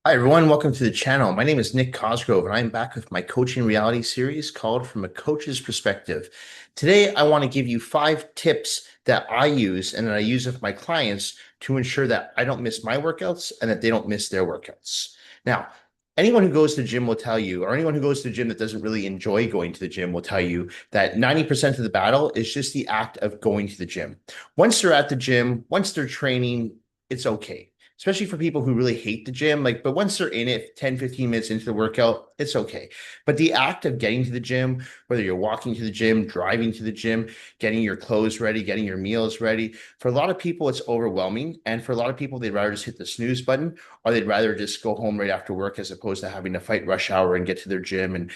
Hi, everyone. Welcome to the channel. My name is Nick Cosgrove, and I'm back with my coaching reality series called From a Coach's Perspective. Today, I want to give you 5 tips that I use and that I use with my clients to ensure that I don't miss my workouts and that they don't miss their workouts. Now, anyone who goes to the gym will tell you, or anyone who goes to the gym that doesn't really enjoy going to the gym will tell you that 90% of the battle is just the act of going to the gym. Once they're at the gym, once they're training, it's okay, especially for people who really hate the gym. But once they're in it 10, 15 minutes into the workout, it's okay. But the act of getting to the gym, whether you're walking to the gym, driving to the gym, getting your clothes ready, getting your meals ready, for a lot of people, it's overwhelming. And for a lot of people, they'd rather just hit the snooze button, or they'd rather just go home right after work as opposed to having to fight rush hour and get to their gym and,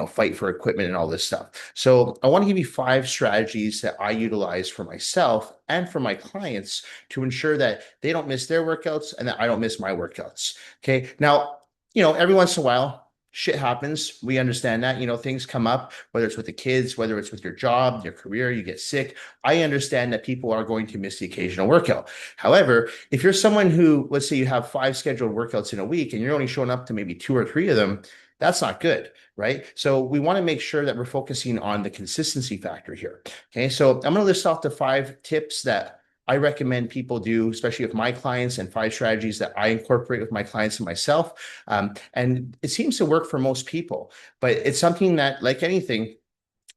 fight for equipment and all this stuff. So I want to give you 5 strategies that I utilize for myself and for my clients to ensure that they don't miss their workouts and that I don't miss my workouts. Okay. Now, every once in a while, shit happens. We understand that, things come up, whether it's with the kids, whether it's with your job, your career, you get sick. I understand that people are going to miss the occasional workout. However, if you're someone who, let's say you have 5 scheduled workouts in a week and you're only showing up to maybe 2 or 3 of them, that's not good, right? So we want to make sure that we're focusing on the consistency factor here. Okay. So I'm going to list off the 5 tips that I recommend people do, especially with my clients, and 5 strategies that I incorporate with my clients and myself. And it seems to work for most people, but it's something that, like anything,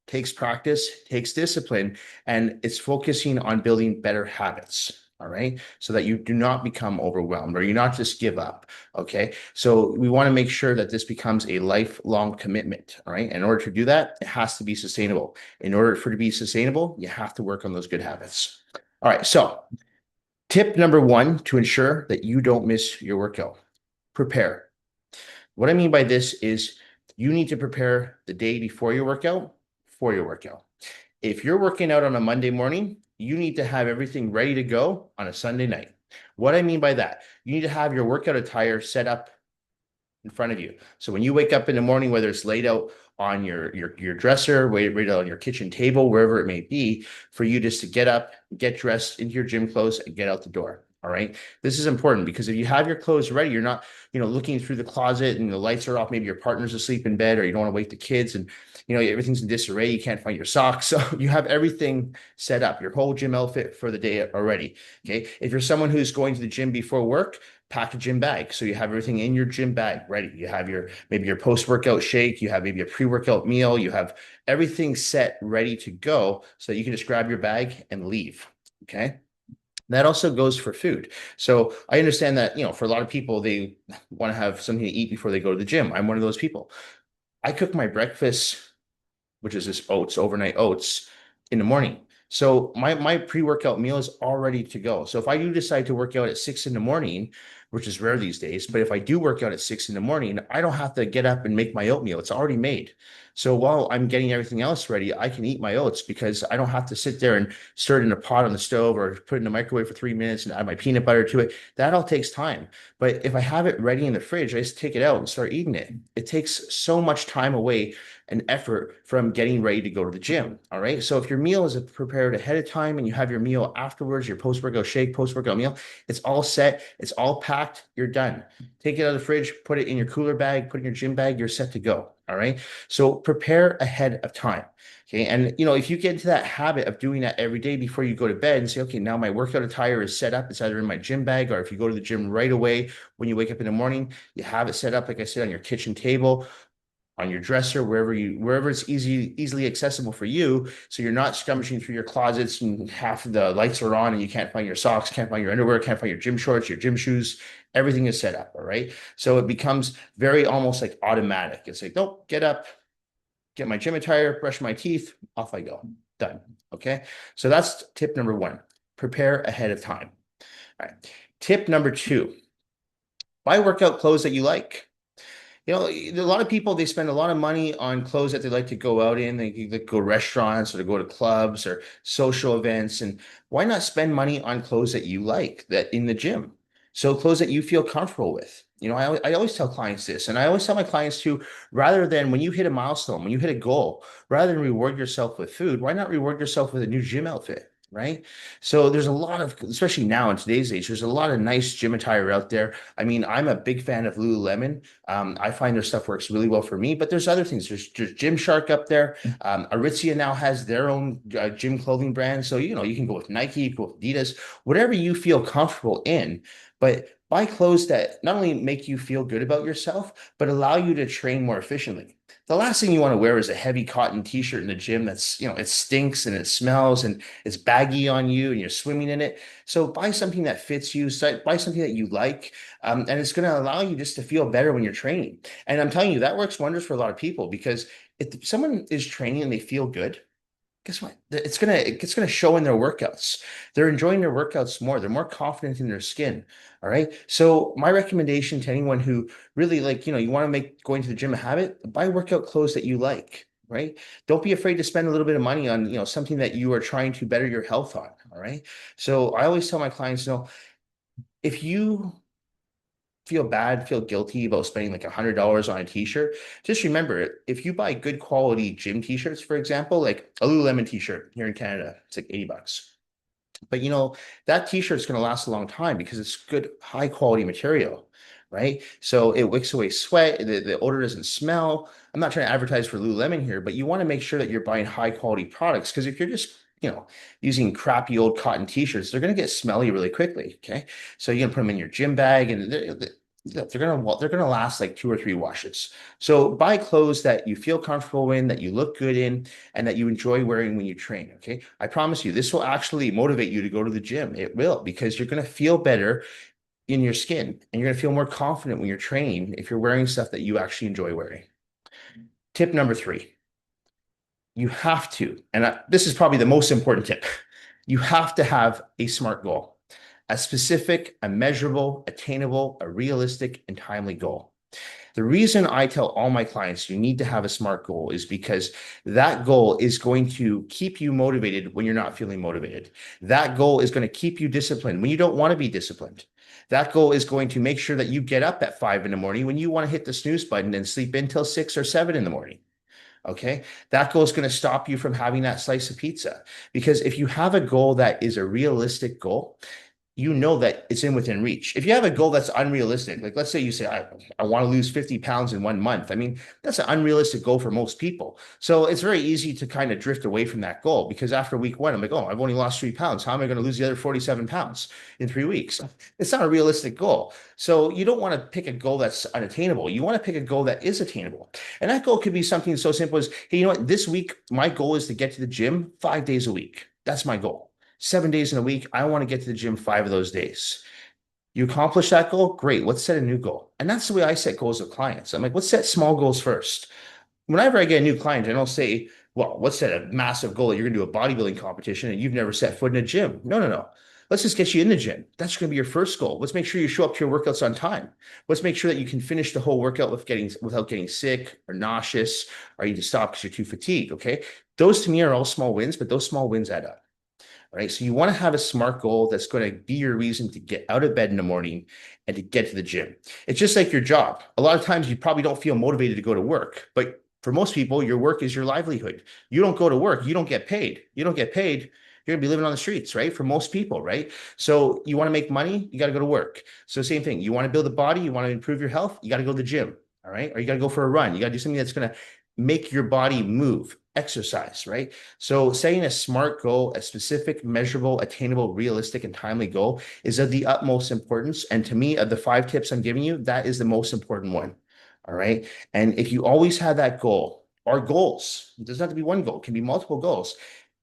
takes practice, takes discipline, and it's focusing on building better habits. All right. So that you do not become overwhelmed or you not just give up. Okay. So we want to make sure that this becomes a lifelong commitment. All right. In order to do that, it has to be sustainable. In order for it to be sustainable, you have to work on those good habits. All right. So tip number 1 to ensure that you don't miss your workout: prepare. What I mean by this is you need to prepare the day before your workout for your workout. If you're working out on a Monday morning, you need to have everything ready to go on a Sunday night. What I mean by that, you need to have your workout attire set up in front of you. So when you wake up in the morning, whether it's laid out on your dresser, laid out on your kitchen table, wherever it may be, for you just to get up, get dressed into your gym clothes, and get out the door. All right. This is important because if you have your clothes ready, you're not, looking through the closet and the lights are off. Maybe your partner's asleep in bed, or you don't want to wake the kids, and everything's in disarray. You can't find your socks. So you have everything set up, your whole gym outfit for the day already. Okay. If you're someone who's going to the gym before work, pack a gym bag. So you have everything in your gym bag ready. You have maybe your post-workout shake, you have maybe a pre-workout meal, you have everything set ready to go so that you can just grab your bag and leave. Okay. That also goes for food. So I understand that, for a lot of people, they want to have something to eat before they go to the gym. I'm one of those people. I cook my breakfast, which is just oats, overnight oats, in the morning. So my pre-workout meal is all ready to go. So if I do decide to work out at 6 in the morning, which is rare these days, but if I do work out at 6 in the morning, I don't have to get up and make my oatmeal. It's already made. So while I'm getting everything else ready, I can eat my oats because I don't have to sit there and stir it in a pot on the stove or put it in the microwave for 3 minutes and add my peanut butter to it. That all takes time. But if I have it ready in the fridge, I just take it out and start eating it. It takes so much time away and effort from getting ready to go to the gym. All right. So if your meal is prepared ahead of time and you have your meal afterwards, your post-workout shake, post-workout meal, it's all set, it's all packed, you're done. Take it out of the fridge, put it in your cooler bag, put it in your gym bag, you're set to go. All right. So prepare ahead of time. Okay. And if you get into that habit of doing that every day before you go to bed and say, okay, now my workout attire is set up, it's either in my gym bag, or if you go to the gym right away when you wake up in the morning, you have it set up, like I said, on your kitchen table, on your dresser, wherever it's easily accessible for you. So you're not scrummaging through your closets and half of the lights are on and you can't find your socks, can't find your underwear, can't find your gym shorts, your gym shoes. Everything is set up. All right. So it becomes very almost like automatic. It's like, nope, get up, get my gym attire, brush my teeth, off I go. Done. Okay. So that's tip number 1. Prepare ahead of time. All right. Tip number 2, buy workout clothes that you like. A lot of people, they spend a lot of money on clothes that they like to go out in. They go to restaurants or to go to clubs or social events. And why not spend money on clothes that you like, that in the gym? So clothes that you feel comfortable with. I always tell clients this, and I always tell my clients too, rather than when you hit a milestone, when you hit a goal, rather than reward yourself with food, why not reward yourself with a new gym outfit? right? So there's a lot of, especially now in today's age, there's a lot of nice gym attire out there. I mean, I'm a big fan of Lululemon. I find their stuff works really well for me, but there's other things. There's Gymshark up there. Aritzia now has their own gym clothing brand. So, you can go with Nike, you can go with Adidas, whatever you feel comfortable in, but buy clothes that not only make you feel good about yourself, but allow you to train more efficiently. The last thing you want to wear is a heavy cotton t-shirt in the gym that's, it stinks and it smells and it's baggy on you and you're swimming in it. So buy something that fits you, buy something that you like, and it's going to allow you just to feel better when you're training. And I'm telling you, that works wonders for a lot of people because if someone is training and they feel good, guess what? It's gonna show in their workouts. They're enjoying their workouts more. They're more confident in their skin. All right. So my recommendation to anyone who really like, you want to make going to the gym a habit, buy workout clothes that you like. Right. Don't be afraid to spend a little bit of money on, something that you are trying to better your health on. All right. So I always tell my clients, if you feel guilty about spending like $100 on a t-shirt, just remember if you buy good quality gym t-shirts, for example, like a Lululemon t-shirt here in Canada, it's like $80. But that t-shirt is going to last a long time because it's good, high quality material, right? So it wicks away sweat, the odor doesn't smell. I'm not trying to advertise for Lululemon here, but you want to make sure that you're buying high quality products because if you're just using crappy old cotton t-shirts, they're going to get smelly really quickly. Okay. So you're going to put them in your gym bag and they're gonna last like 2 or 3 washes. So buy clothes that you feel comfortable in, that you look good in, and that you enjoy wearing when you train. Okay. I promise you, this will actually motivate you to go to the gym. It will, because you're gonna feel better in your skin and you're gonna feel more confident when you're training if you're wearing stuff that you actually enjoy wearing. Tip number 3, you have to, and this is probably the most important tip, you have to have a SMART goal, a specific, a measurable, attainable, a realistic, and timely goal. The reason I tell all my clients you need to have a SMART goal is because that goal is going to keep you motivated when you're not feeling motivated. That goal is going to keep you disciplined when you don't want to be disciplined. That goal is going to make sure that you get up at 5 in the morning when you want to hit the snooze button and sleep in till 6 or 7 in the morning. Okay. That goal is going to stop you from having that slice of pizza. Because if you have a goal that is a realistic goal, you know that it's within reach. If you have a goal that's unrealistic, like let's say you say, I want to lose 50 pounds in 1 month. I mean, that's an unrealistic goal for most people. So it's very easy to kind of drift away from that goal because after week 1, I'm like, oh, I've only lost 3 pounds. How am I going to lose the other 47 pounds in 3 weeks? It's not a realistic goal. So you don't want to pick a goal that's unattainable. You want to pick a goal that is attainable. And that goal could be something so simple as, hey, you know what? This week, my goal is to get to the gym 5 days a week. That's my goal. 7 days in a week. I want to get to the gym 5 of those days. You accomplish that goal, great. Let's set a new goal. And that's the way I set goals with clients. I'm like, let's set small goals first. Whenever I get a new client, I don't say, well, let's set a massive goal that you're going to do a bodybuilding competition and you've never set foot in a gym. No, no, no. Let's just get you in the gym. That's going to be your first goal. Let's make sure you show up to your workouts on time. Let's make sure that you can finish the whole workout without getting sick or nauseous, or you just stop because you're too fatigued. Okay. Those to me are all small wins, but those small wins add up. Right. So you want to have a SMART goal that's going to be your reason to get out of bed in the morning and to get to the gym. It's just like your job. A lot of times you probably don't feel motivated to go to work, but for most people, your work is your livelihood. You don't go to work, you don't get paid. You don't get paid, you're gonna be living on the streets, right? For most people, right? So you want to make money, you got to go to work. So same thing. You want to build a body, you want to improve your health, you got to go to the gym. All right. Or you got to go for a run. You got to do something that's going to make your body move, exercise, right? So setting a SMART goal, a specific, measurable, attainable, realistic, and timely goal is of the utmost importance. And to me, of the 5 tips I'm giving you, that is the most important one. All right. And if you always have that goal or goals, it doesn't have to be one goal, it can be multiple goals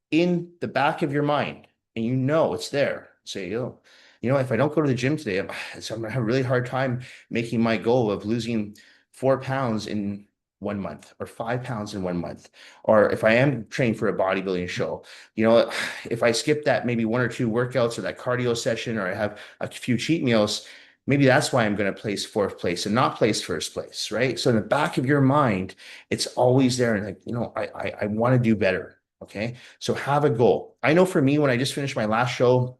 in the back of your mind, and it's there. Say, oh, if I don't go to the gym today, I'm gonna have a really hard time making my goal of losing 4 pounds in 1 month or 5 pounds in 1 month. Or if I am training for a bodybuilding show, if I skip that maybe 1 or 2 workouts or that cardio session, or I have a few cheat meals, maybe that's why I'm going to place 4th place and not place 1st place, right? So in the back of your mind, it's always there. And like, I want to do better. Okay. So have a goal. I know for me, when I just finished my last show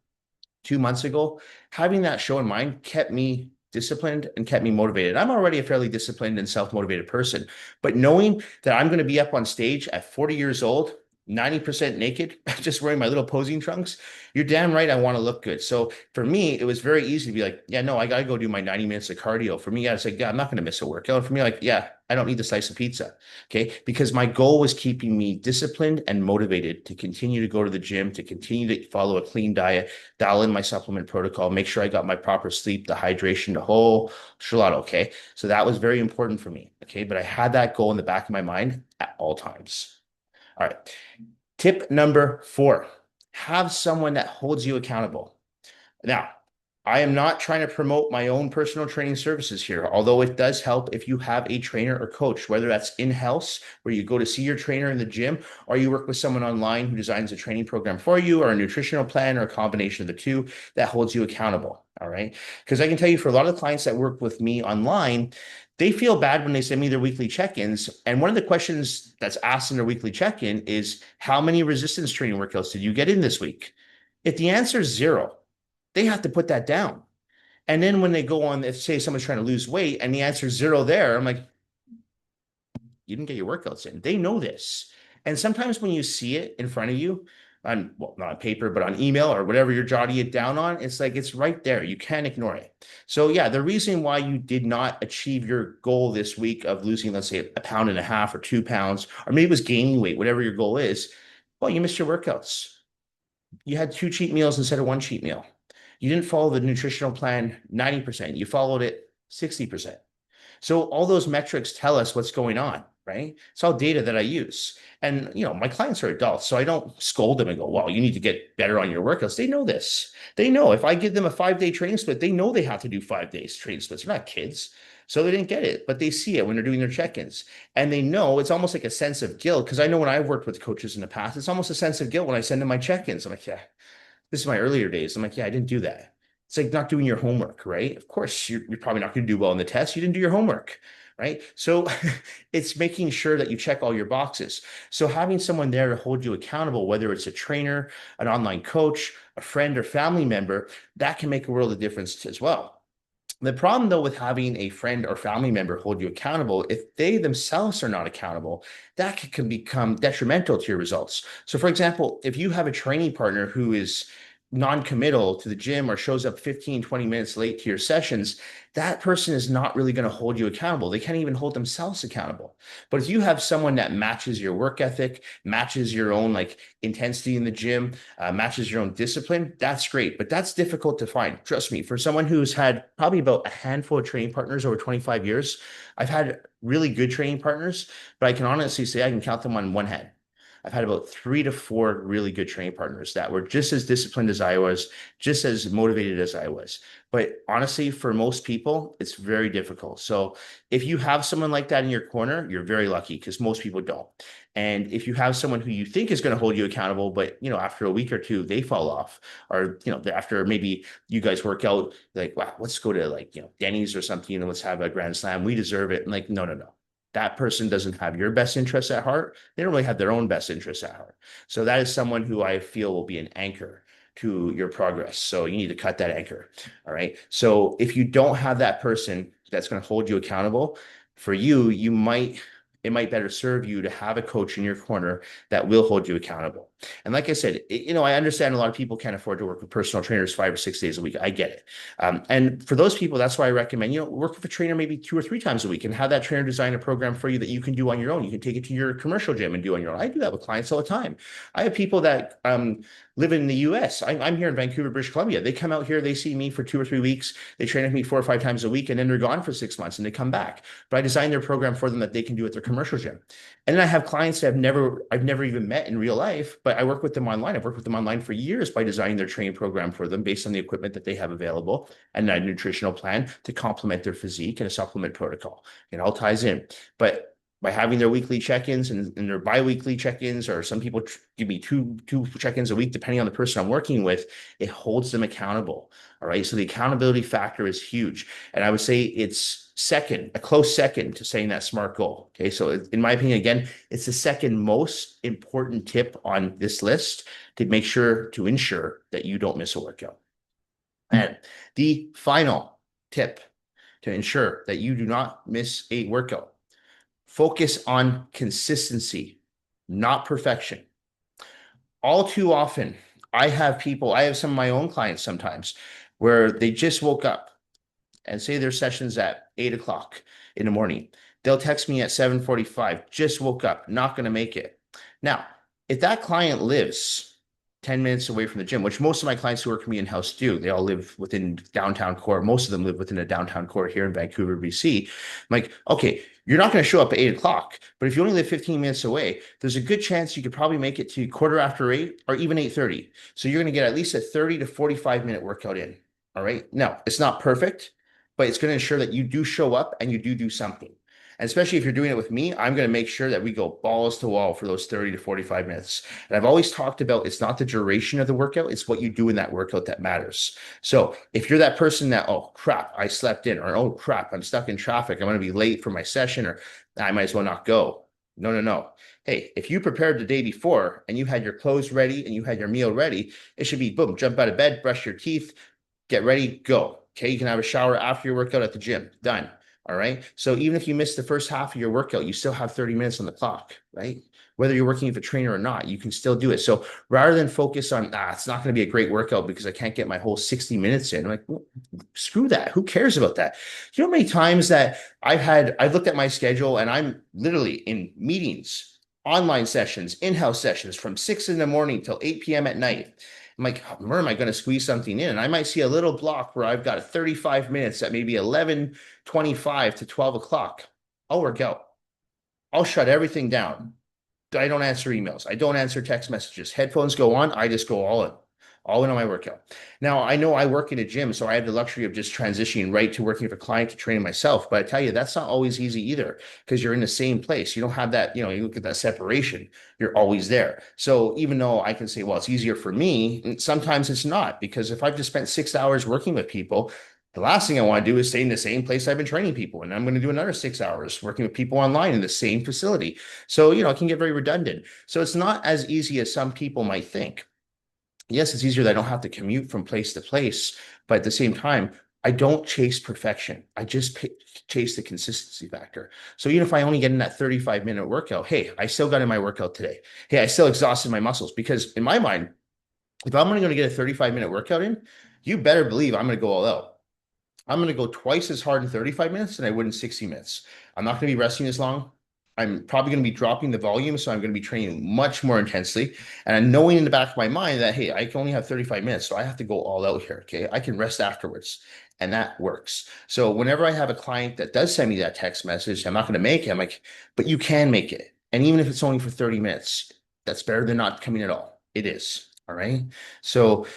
2 months ago, having that show in mind kept me disciplined and kept me motivated. I'm already a fairly disciplined and self-motivated person, but knowing that I'm going to be up on stage at 40 years old 90% naked, just wearing my little posing trunks, you're damn right I want to look good. So for me, it was very easy to be like, yeah, no, I gotta go do my 90 minutes of cardio. For me, I was like, yeah, I'm not gonna miss a workout. For me, like, yeah, I don't need the slice of pizza. Okay. Because my goal was keeping me disciplined and motivated to continue to go to the gym, to continue to follow a clean diet, dial in my supplement protocol, make sure I got my proper sleep, the hydration, the whole enchilada. Okay. So that was very important for me. Okay. But I had that goal in the back of my mind at all times. All right. Tip number 4, have someone that holds you accountable. Now, I am not trying to promote my own personal training services here, although it does help if you have a trainer or coach, whether that's in-house, where you go to see your trainer in the gym, or you work with someone online who designs a training program for you, or a nutritional plan, or a combination of the two that holds you accountable. All right. Because I can tell you for a lot of the clients that work with me online, they feel bad when they send me their weekly check-ins. And one of the questions that's asked in their weekly check-in is, how many resistance training workouts did you get in this week? If the answer is 0, they have to put that down. And then when they go on, if say someone's trying to lose weight and the answer is 0 there, I'm like, you didn't get your workouts in. They know this. And sometimes when you see it in front of you on, well, not on paper, but on email or whatever you're jotting it down on, it's like it's right there. You can't ignore it. So yeah, the reason why you did not achieve your goal this week of losing, let's say, a pound and a half or 2 pounds, or maybe it was gaining weight, whatever your goal is, well, you missed your workouts. You had 2 cheat meals instead of 1 cheat meal. You didn't follow the nutritional plan 90%. You followed it 60%. So all those metrics tell us what's going on, right? It's all data that I use. And my clients are adults, so I don't scold them and go, well, you need to get better on your workouts. They know this. They know if I give them a 5-day training split, they know they have to do 5 days training splits. They're not kids. So they didn't get it, but they see it when they're doing their check-ins. And they know it's almost like a sense of guilt. Because I know when I've worked with coaches in the past, it's almost a sense of guilt when I send them my check-ins. I'm like, yeah, this is my earlier days. I'm like, yeah, I didn't do that. It's like not doing your homework, right? Of course, you're probably not going to do well in the test. You didn't do your homework, right? So it's making sure that you check all your boxes. So having someone there to hold you accountable, whether it's a trainer, an online coach, a friend, or family member, that can make a world of difference as well. The problem, though, with having a friend or family member hold you accountable, if they themselves are not accountable, that can become detrimental to your results. So, for example, if you have a training partner who is non-committal to the gym or shows up 15, 20 minutes late to your sessions, that person is not really going to hold you accountable. They can't even hold themselves accountable. But if you have someone that matches your work ethic, matches your own like intensity in the gym, matches your own discipline, that's great. But that's difficult to find. Trust me, for someone who's had probably about a handful of training partners over 25 years, I've had really good training partners, but I can honestly say I can count them on one hand. I've had about 3 to 4 really good training partners that were just as disciplined as I was, just as motivated as I was. But honestly, for most people, it's very difficult. So if you have someone like that in your corner, you're very lucky because most people don't. And if you have someone who you think is going to hold you accountable, but after a week or two, they fall off, or after maybe you guys work out, like, wow, let's go to like Denny's or something, let's have a grand slam. We deserve it. And like, no, no, no. That person doesn't have your best interests at heart. They don't really have their own best interests at heart. So that is someone who I feel will be an anchor to your progress. So you need to cut that anchor. All right. So if you don't have that person that's going to hold you accountable, for you, it might better serve you to have a coach in your corner that will hold you accountable. And like I said, I understand a lot of people can't afford to work with personal trainers 5 or 6 days a week. I get it. And for those people, that's why I recommend, work with a trainer maybe 2 or 3 times a week and have that trainer design a program for you that you can do on your own. You can take it to your commercial gym and do on your own. I do that with clients all the time. I have people that live in the US. I'm here in Vancouver, British Columbia. They come out here, they see me for 2 or 3 weeks. They train with me 4 or 5 times a week, and then they're gone for 6 months and they come back. But I design their program for them that they can do at their commercial gym. And then I have clients that I've never even met in real life, but I work with them online. I've worked with them online for years by designing their training program for them based on the equipment that they have available and a nutritional plan to complement their physique and a supplement protocol. It all ties in. But by having their weekly check-ins and their bi-weekly check-ins, or some people give me two check-ins a week, depending on the person I'm working with, it holds them accountable. All right. So the accountability factor is huge. And I would say it's a close second to saying that SMART goal. Okay. So in my opinion, again, it's the second most important tip on this list to ensure that you don't miss a workout. And the final tip to ensure that you do not miss a workout: focus on consistency, not perfection. all too often, I have some of my own clients sometimes where they just woke up and say their session's at 8 o'clock in the morning. They'll text me at 7:45, just woke up, not going to make it. Now, if that client lives 10 minutes away from the gym, which most of my clients who work for me in-house do, they all live within downtown core. Most of them live within a downtown core here in Vancouver, BC. I'm like, okay, you're not going to show up at 8 o'clock, but if you only live 15 minutes away, there's a good chance you could probably make it to quarter after 8 or even 8:30. So you're going to get at least a 30 to 45-minute workout in. All right. Now, it's not perfect, but it's going to ensure that you do show up and you do something. And especially if you're doing it with me, I'm going to make sure that we go balls to wall for those 30 to 45 minutes. And I've always talked about it's not the duration of the workout, it's what you do in that workout that matters. So if you're that person that, oh crap, I slept in, or oh crap, I'm stuck in traffic, I'm going to be late for my session, or I might as well not go. No, no, no. Hey, if you prepared the day before and you had your clothes ready and you had your meal ready, it should be boom, jump out of bed, brush your teeth, get ready, go. Okay, you can have a shower after your workout at the gym. Done. All right. So even if you miss the first half of your workout, you still have 30 minutes on the clock, right? Whether you're working with a trainer or not, you can still do it. So rather than focus on, it's not going to be a great workout because I can't get my whole 60 minutes in, I'm like, well, screw that. Who cares about that? You know how many times that I've looked at my schedule and I'm literally in meetings, online sessions, in-house sessions from 6 in the morning till 8 p.m. at night. I'm like, where am I going to squeeze something in? And I might see a little block where I've got 35 minutes at maybe 11:25 to 12 o'clock. I'll work out. I'll shut everything down. I don't answer emails. I don't answer text messages. Headphones go on. I just go all in on my workout. Now, I know I work in a gym, so I have the luxury of just transitioning right to working with a client to training myself. But I tell you, that's not always easy either because you're in the same place. You don't have that, you look at that separation, you're always there. So even though I can say, well, it's easier for me, sometimes it's not because if I've just spent 6 hours working with people, the last thing I want to do is stay in the same place I've been training people. And I'm going to do another 6 hours working with people online in the same facility. So, it can get very redundant. So it's not as easy as some people might think. Yes, it's easier that I don't have to commute from place to place, but at the same time, I don't chase perfection. I just chase the consistency factor. So even if I only get in that 35-minute workout, hey, I still got in my workout today. Hey, I still exhausted my muscles because in my mind, if I'm only going to get a 35-minute workout in, you better believe I'm going to go all out. I'm going to go twice as hard in 35 minutes than I would in 60 minutes. I'm not going to be resting as long. I'm probably going to be dropping the volume, so I'm going to be training much more intensely. And I'm knowing in the back of my mind that, hey, I can only have 35 minutes, so I have to go all out here, okay? I can rest afterwards, and that works. So whenever I have a client that does send me that text message, I'm not going to make it. I'm like, but you can make it. And even if it's only for 30 minutes, that's better than not coming at all. It is, all right? So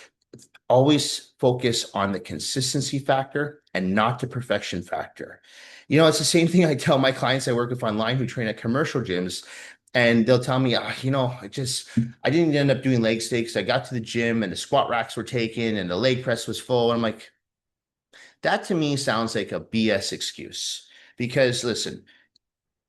always focus on the consistency factor and not the perfection factor. It's the same thing I tell my clients I work with online who train at commercial gyms. And they'll tell me, I didn't end up doing leg stakes. I got to the gym and the squat racks were taken and the leg press was full. And I'm like, that to me sounds like a BS excuse. Because listen,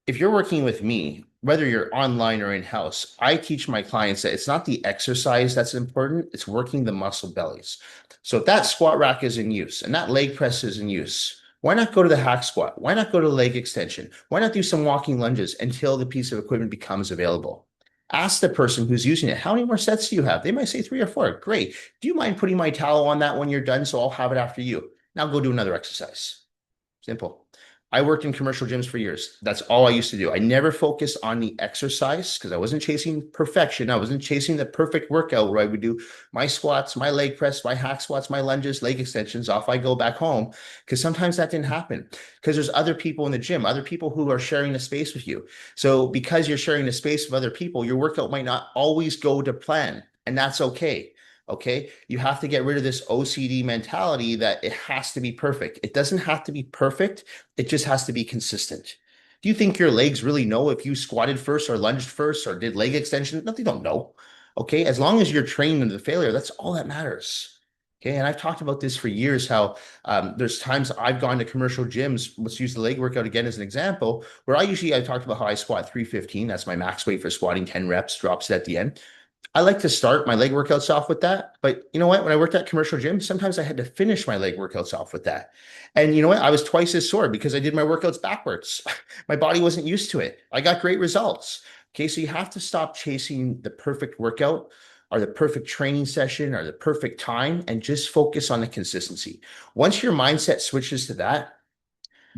if you're working with me, whether you're online or in-house, I teach my clients that it's not the exercise that's important, it's working the muscle bellies. So if that squat rack is in use and that leg press is in use, why not go to the hack squat? Why not go to leg extension? Why not do some walking lunges until the piece of equipment becomes available? Ask the person who's using it, how many more sets do you have? They might say 3 or 4. Great. Do you mind putting my towel on that when you're done so I'll have it after you? Now go do another exercise. Simple. I worked in commercial gyms for years. That's all I used to do. I never focused on the exercise because I wasn't chasing perfection. I wasn't chasing the perfect workout where I would do my squats, my leg press, my hack squats, my lunges, leg extensions. Off I go back home because sometimes that didn't happen because there's other people in the gym, other people who are sharing the space with you. So because you're sharing the space with other people, your workout might not always go to plan, and that's okay. Okay. You have to get rid of this OCD mentality that it has to be perfect. It doesn't have to be perfect. It just has to be consistent. Do you think your legs really know if you squatted first or lunged first or did leg extension? No, they don't know. Okay. As long as you're trained into the failure, that's all that matters. Okay. And I've talked about this for years, how there's times I've gone to commercial gyms. Let's use the leg workout again as an example, where I talked about how I squat 315. That's my max weight for squatting 10 reps, drops it at the end. I like to start my leg workouts off with that. But you know what? When I worked at commercial gym, sometimes I had to finish my leg workouts off with that. And you know what? I was twice as sore because I did my workouts backwards. My body wasn't used to it. I got great results. Okay. So you have to stop chasing the perfect workout. or the perfect training session or the perfect time, and just focus on the consistency. Once your mindset switches to that,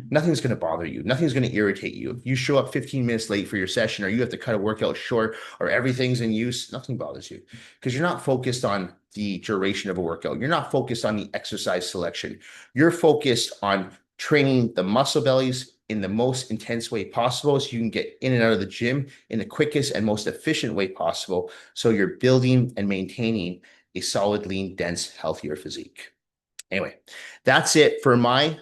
nothing's going to bother you. Nothing's going to irritate you. If you show up 15 minutes late for your session, or you have to cut a workout short, or everything's in use, nothing bothers you because you're not focused on the duration of a workout. You're not focused on the exercise selection. You're focused on training the muscle bellies in the most intense way possible so you can get in and out of the gym in the quickest and most efficient way possible. So you're building and maintaining a solid, lean, dense, healthier physique. Anyway, that's it for my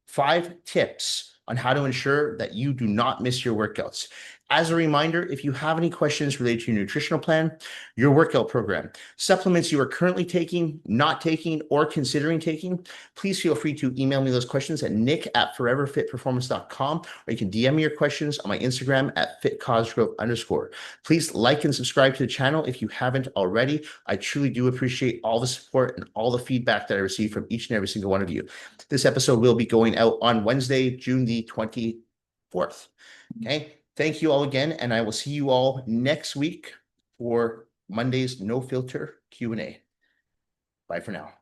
5 tips on how to ensure that you do not miss your workouts. As a reminder, if you have any questions related to your nutritional plan, your workout program, supplements you are currently taking, not taking, or considering taking, please feel free to email me those questions at nick@foreverfitperformance.com, or you can DM me your questions on my Instagram at @fitcosgrove_. Please like and subscribe to the channel if you haven't already. I truly do appreciate all the support and all the feedback that I receive from each and every single one of you. This episode will be going out on Wednesday, June the 24th. Okay. Thank you all again, and I will see you all next week for Monday's No Filter Q&A. Bye for now.